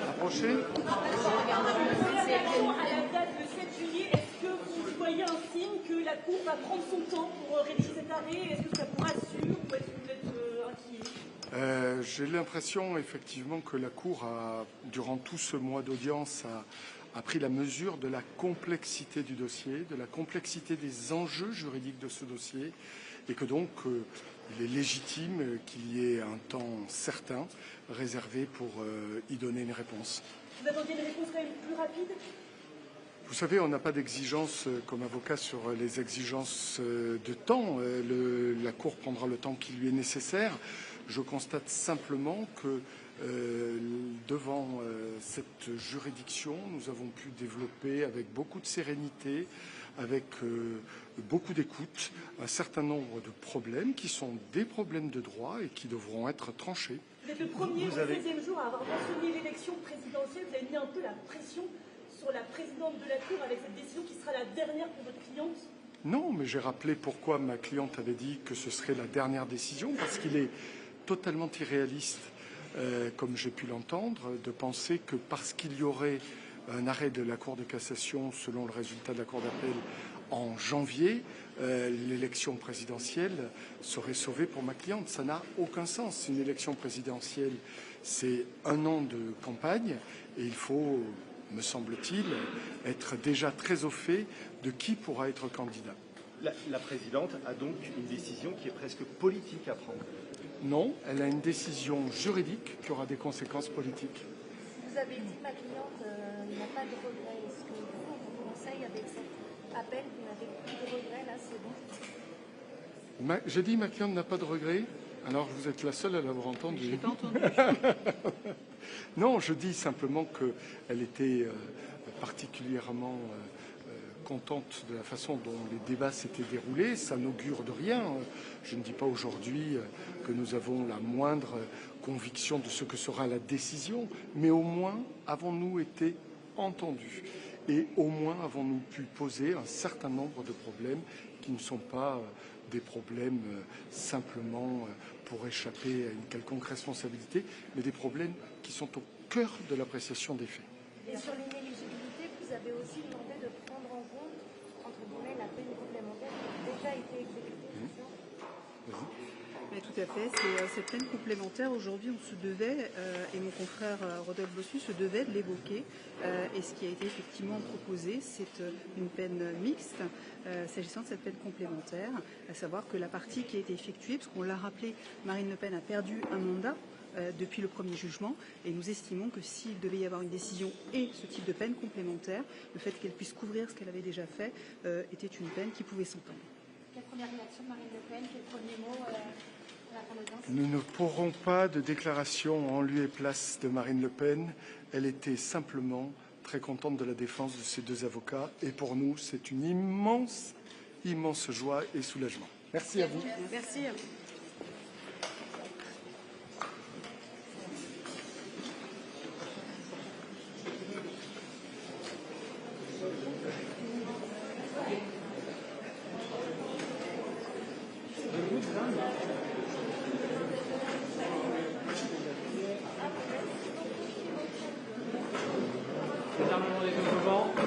Approchez. À la date de 7 juillet, est-ce que vous voyez un signe que la Cour va prendre son temps pour rédiger cet arrêt? Est-ce que ça vous rassure ou est-ce que vous êtes inquiet? J'ai l'impression effectivement que la Cour, durant tout ce mois d'audience, a pris la mesure de la complexité du dossier, de la complexité des enjeux juridiques de ce dossier, et que donc il est légitime qu'il y ait un temps certain réservé pour y donner une réponse. Vous attendiez une réponse quand même plus rapide? Vous savez, on n'a pas d'exigence comme avocat sur les exigences de temps. La Cour prendra le temps qui lui est nécessaire. Je constate simplement que devant cette juridiction, nous avons pu développer avec beaucoup de sérénité, avec beaucoup d'écoute, un certain nombre de problèmes qui sont des problèmes de droit et qui devront être tranchés. Vous êtes le premier au 16e jour à avoir mentionné l'élection présidentielle. Vous avez mis un peu la pression sur la présidente de la Cour avec cette décision qui sera la dernière pour votre cliente? Non, mais j'ai rappelé pourquoi ma cliente avait dit que ce serait la dernière décision, parce qu'il est totalement irréaliste, comme j'ai pu l'entendre, de penser que parce qu'il y aurait un arrêt de la Cour de cassation selon le résultat de la Cour d'appel en janvier, l'élection présidentielle serait sauvée pour ma cliente. Ça n'a aucun sens. Une élection présidentielle, c'est 1 an de campagne et il faut, me semble-t-il, être déjà très au fait de qui pourra être candidat. La présidente a donc une décision qui est presque politique à prendre. Non, elle a une décision juridique qui aura des conséquences politiques. Vous avez dit ma cliente n'a pas de regrets. Est-ce que vous conseille avec cet appel, vous n'avez plus de regrets, là, c'est bon? J'ai dit ma cliente n'a pas de regrets. Alors vous êtes la seule à l'avoir entendu. Je l'ai pas entendu. Non, je dis simplement qu'elle était particulièrement contente de la façon dont les débats s'étaient déroulés. Ça n'augure de rien. Je ne dis pas aujourd'hui que nous avons la moindre conviction de ce que sera la décision, mais au moins avons-nous été entendus et au moins avons-nous pu poser un certain nombre de problèmes qui ne sont pas des problèmes simplement pour échapper à une quelconque responsabilité, mais des problèmes qui sont au cœur de l'appréciation des faits. Et sur l'inéligibilité, vous avez aussi demandé de prendre en compte, entre guillemets, la peine complémentaire qui a déjà été exécutée. Mais tout à fait, c'est cette peine complémentaire. Aujourd'hui, on se devait, et mon confrère Rodolphe Bossu se devait de l'évoquer, et ce qui a été effectivement proposé, c'est une peine mixte s'agissant de cette peine complémentaire, à savoir que la partie qui a été effectuée, parce qu'on l'a rappelé, Marine Le Pen a perdu un mandat depuis le premier jugement, et nous estimons que s'il devait y avoir une décision et ce type de peine complémentaire, le fait qu'elle puisse couvrir ce qu'elle avait déjà fait était une peine qui pouvait s'entendre. Quelle première réaction de Marine Le Pen? Quel premier mot à la fin de l'audience? Nous ne pourrons pas de déclaration en lieu et place de Marine Le Pen. Elle était simplement très contente de la défense de ses 2 avocats. Et pour nous, c'est une immense, immense joie et soulagement. Merci à vous. Merci. Désarmement des opposants.